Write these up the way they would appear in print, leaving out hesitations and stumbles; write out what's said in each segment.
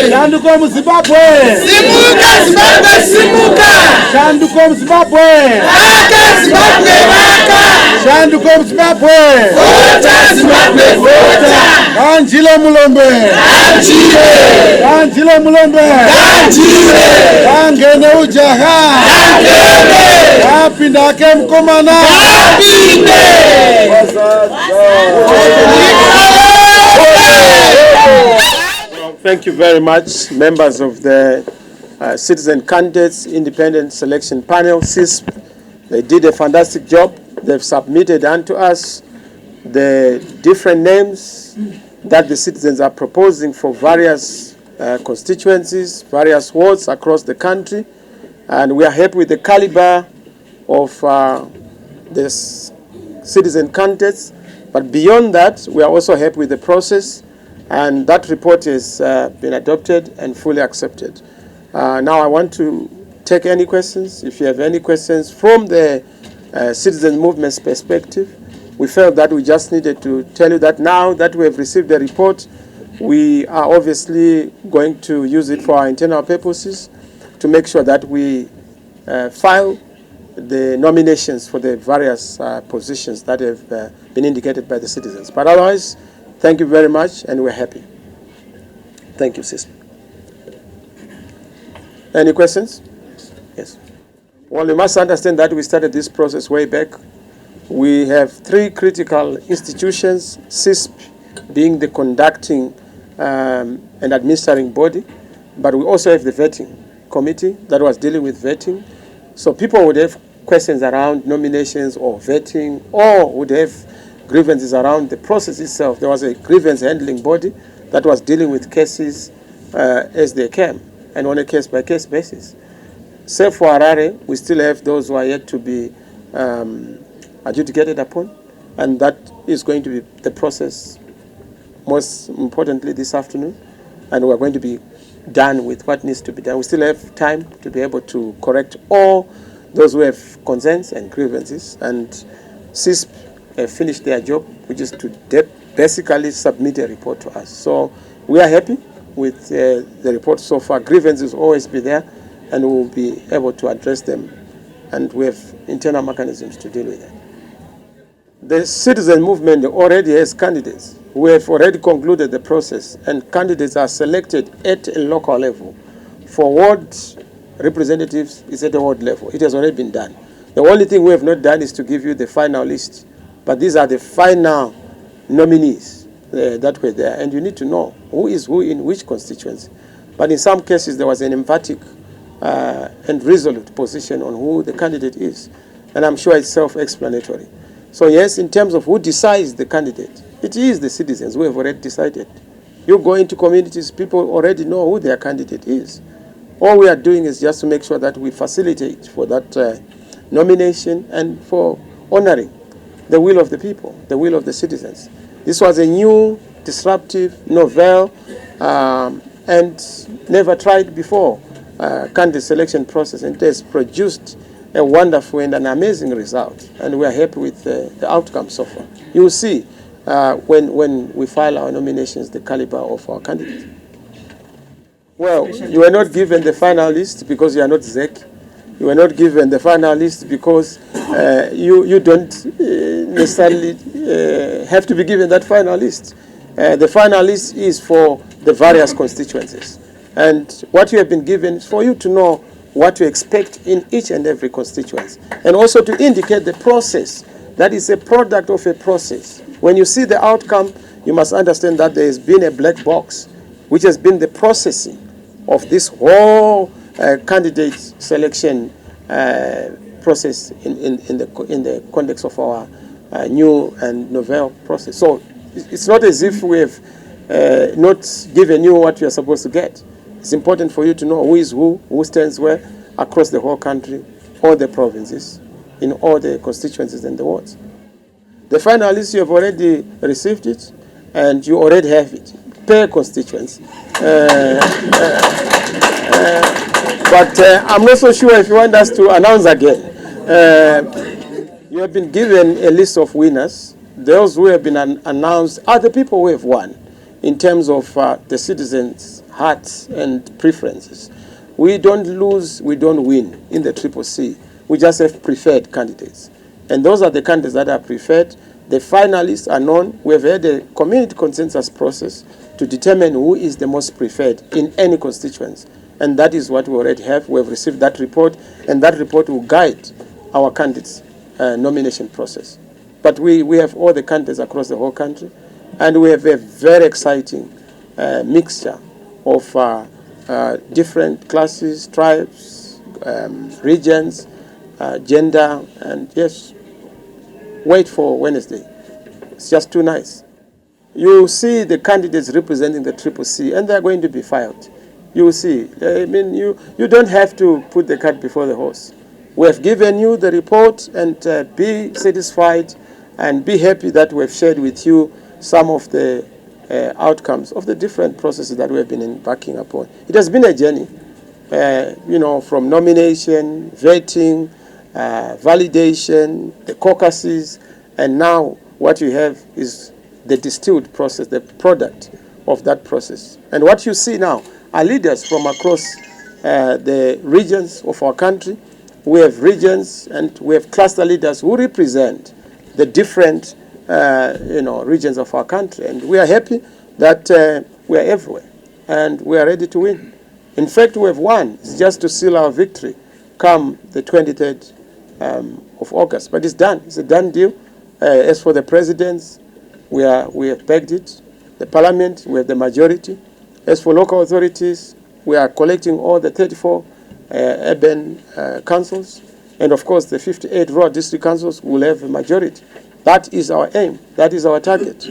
Chanduko Zimbabwe. Simuka Zimbabwe, simuka. Chanduko Zimbabwe. Raka Zimbabwe, raka. Chanduko Zimbabwe. Vota Zimbabwe, vota. Kanjile Mulombe. Kanjile. Kanjile Mulombe. Kanjile. Kangene ujaha. Kangene. Kapindake mkomana. Kapinde. Thank you very much, members of the Citizen Candidates Independent Selection Panel, CISP. They did a fantastic job. They've submitted unto us the different names that the citizens are proposing for various constituencies, various wards across the country. And we are happy with the caliber of the citizen candidates. But beyond that, we are also happy with the process. And that report has been adopted and fully accepted. Now I want to take any questions. If you have any questions from the citizen movement's perspective, we felt that we just needed to tell you that now that we have received the report, we are obviously going to use it for our internal purposes to make sure that we file the nominations for the various positions that have been indicated by the citizens. But otherwise, thank you very much, and we're happy. Thank you, Sis. Any questions? Yes. Well, you must understand that we started this process way back. We have three critical institutions, CISP being the conducting and administering body, but we also have the vetting committee that was dealing with vetting. So people would have questions around nominations or vetting, or would have grievances around the process itself. There was a grievance handling body that was dealing with cases as they came and on a case-by-case basis. Save for Harare, we still have those who are yet to be adjudicated upon, and that is going to be the process most importantly this afternoon, and we're going to be done with what needs to be done. We still have time to be able to correct all those who have concerns and grievances, and CISP have finished their job, which is to basically submit a report to us. So we are happy with the report so far. Grievances will always be there, and we will be able to address them, and we have internal mechanisms to deal with it. The citizen movement already has candidates. We have already concluded the process, and candidates are selected at a local level. For ward representatives, it's at a ward level. It has already been done. The only thing we have not done is to give you the final list. But these are the final nominees that were there. And you need to know who is who in which constituency. But in some cases, there was an emphatic and resolute position on who the candidate is. And I'm sure it's self-explanatory. So yes, in terms of who decides the candidate, it is the citizens who have already decided. You go into communities, people already know who their candidate is. All we are doing is just to make sure that we facilitate for that nomination and for honoring the will of the people, the will of the citizens. This was a new, disruptive, novel, and never tried before candidate selection process, and it has produced a wonderful and an amazing result, and we are happy with the outcome so far. You will see when we file our nominations the caliber of our candidates. Well, you were not given the final list because you are not ZEC. You were not given the final list because you don't necessarily have to be given that final list. The final list is for the various constituencies. And what you have been given is for you to know what to expect in each and every constituency, and also to indicate the process that is a product of a process. When you see the outcome, you must understand that there has been a black box, which has been the processing of this whole candidate selection process in the context of our new and novel process. So it's not as if we have not given you what you are supposed to get. It's important for you to know who is who stands where across the whole country, all the provinces, in all the constituencies and the wards. The final list, you have already received it, and you already have it per constituency. But I'm not so sure if you want us to announce again. You have been given a list of winners. Those who have been announced are the people who have won in terms of the citizens' hearts and preferences. We don't lose, we don't win in the CCC. We just have preferred candidates. And those are the candidates that are preferred. The finalists are known. We have had a community consensus process to determine who is the most preferred in any constituency. And that is what we already have. We have received that report, and that report will guide our candidates' nomination process. But we have all the candidates across the whole country, and we have a very exciting mixture of different classes, tribes, regions, gender, and yes, wait for Wednesday. It's just too nice. You see the candidates representing the CCC, and they're going to be filed. You will see. I mean, you don't have to put the cart before the horse. We have given you the report, and be satisfied and be happy that we have shared with you some of the outcomes of the different processes that we have been embarking upon. It has been a journey, from nomination, vetting, validation, the caucuses, and now what you have is the distilled process, the product of that process. And what you see now are leaders from across the regions of our country. We have regions and we have cluster leaders who represent the different regions of our country. And we are happy that we are everywhere and we are ready to win. In fact, we have won. It's just to seal our victory come the 23rd of August. But it's done. It's a done deal. As for the presidents, we have pegged it. The parliament, we have the majority. As for local authorities, we are collecting all the 34 urban councils. And of course, the 58 rural district councils will have a majority. That is our aim. That is our target.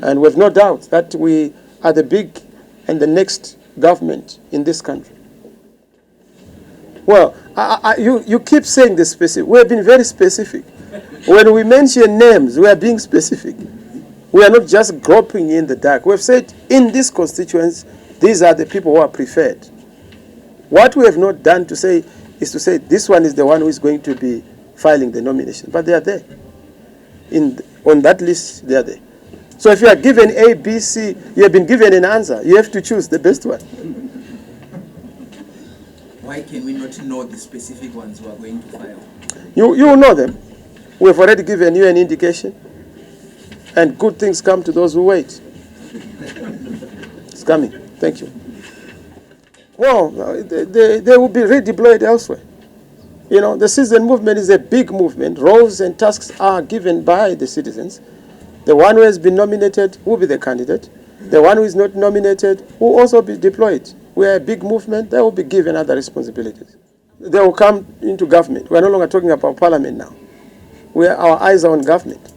And we have no doubt that we are the big and the next government in this country. Well, you keep saying the specific. We have been very specific. When we mention names, we are being specific. We are not just groping in the dark. We have said in this constituency, these are the people who are preferred. What we have not done is to say this one is the one who is going to be filing the nomination. But they are there. On that list, they are there. So if you are given A, B, C, you have been given an answer. You have to choose the best one. Why can we not know the specific ones who are going to file? You will know them. We have already given you an indication. And good things come to those who wait. It's coming. Thank you. Well, they will be redeployed elsewhere. The citizen movement is a big movement. Roles and tasks are given by the citizens. The one who has been nominated will be the candidate. The one who is not nominated will also be deployed. We are a big movement. They will be given other responsibilities. They will come into government. We are no longer talking about parliament now. Our eyes are on government.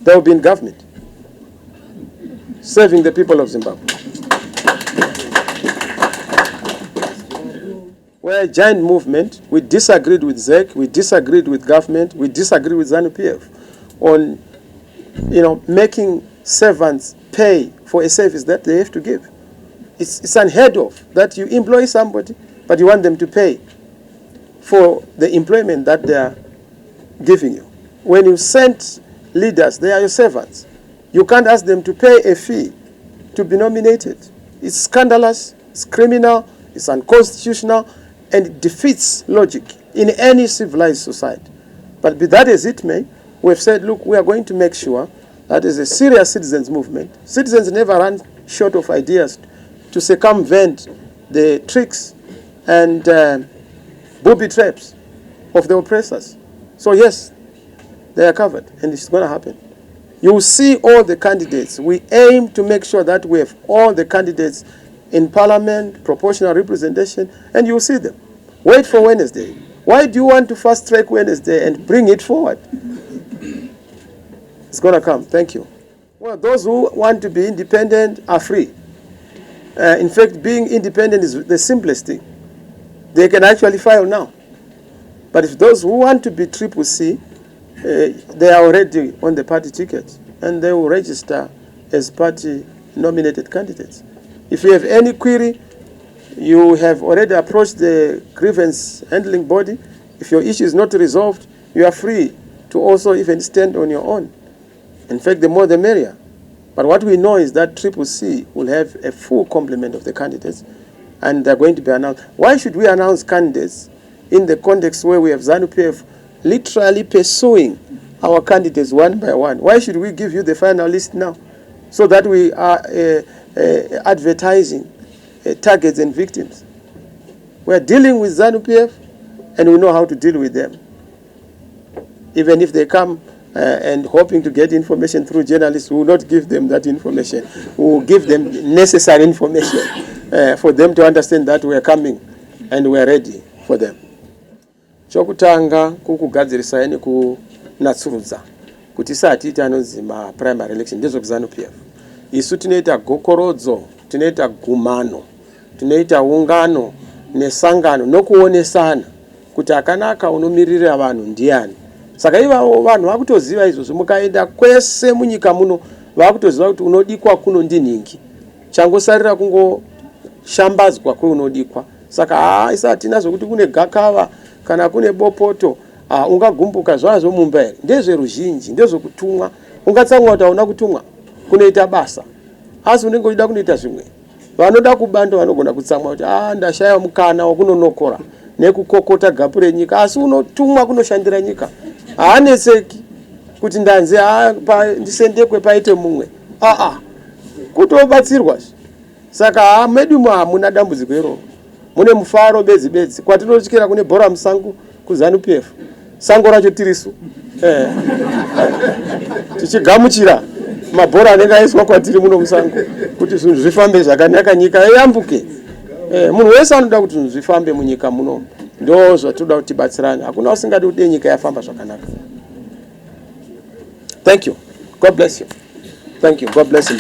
They will be in government, serving the people of Zimbabwe. We're a giant movement. We disagreed with ZEC, we disagreed with government, we disagreed with Zanu PF on, making servants pay for a service that they have to give. It's unheard of that you employ somebody, but you want them to pay for the employment that they are giving you. When you send leaders, they are your servants. You can't ask them to pay a fee to be nominated. It's scandalous, it's criminal, it's unconstitutional, and it defeats logic in any civilized society. But be that as it may, we've said, look, we are going to make sure that is a serious citizens movement. Citizens never run short of ideas to circumvent the tricks and booby traps of the oppressors. So yes, They are covered, and it's going to happen. You will see all the candidates. We aim to make sure that we have all the candidates in Parliament, proportional representation, and you will see them. Wait for Wednesday. Why do you want to fast track Wednesday and bring it forward? It's going to come. Thank you. Well, those who want to be independent are free. In fact, being independent is the simplest thing. They can actually file now. But if those who want to be Triple C, they are already on the party ticket, and they will register as party-nominated candidates. If you have any query, you have already approached the grievance handling body. If your issue is not resolved, you are free to also even stand on your own. In fact, the more the merrier. But what we know is that Triple C will have a full complement of the candidates, and they're going to be announced. Why should we announce candidates in the context where we have Zanu PF literally pursuing our candidates one by one? Why should we give you the final list now, so that we are advertising targets and victims? We are dealing with Zanu PF, and we know how to deal with them. Even if they come and hoping to get information through journalists, we will not give them that information. We will give them necessary information for them to understand that we are coming and we are ready for them. Chokutanga kukugadzirisa yani kunatsurudza kuti sati tanonzi ma primary election ndezo kuzanu PF. Isu tinoita gokorodzo, tinoita gumano, tinoita ungano nesangano nokuonesana kuti akanaka unomirira vanhu ndiani. Saka ivavo vanhu vakutoziva izvozvo, mukaenda kwese munyika muno vakutoziva kuti unodikwa kuno ndiningi. Changosarira kungoshambadzwa kweunodikwa. Saka isati nazo kuti kune gakava kana kune bopoto ungagumbuka zvazo mumba here. Ndezve ruzhinji, ndezvo kutumwa. Ungatsamwa kuti hauna kutumwa kunoita basa. Asi unenge uchida kunoita zvimwe. Vanoda kubanda vanogona kutsamwa kuti ndashaya mukana wakunonokora nekukokota gapu renyika, asi unotumwa kunoshandira nyika. Haanetseki kuti ndanze ndisendekwe paite mumwe. Kutobatsirwa. Saka medu hamuna dambudziko iroro. Mune mufaro bedzi. Kwatinotyira kune bhora musango kuZanu PF. Sango racho tirisu. Tichigamuchira mabhora anenge aiswa kwatiri muno musango kuti zvinhu zvifambe zvakanaka nyika yambuke. Munhu wese anoda kuti zvinhu zvifambe munyika muno. Ndo zvatoda kuti batsirane. Hakuna usingadi kuti nyika yafamba zvakanaka. Thank you. God bless you. Thank you. God bless you.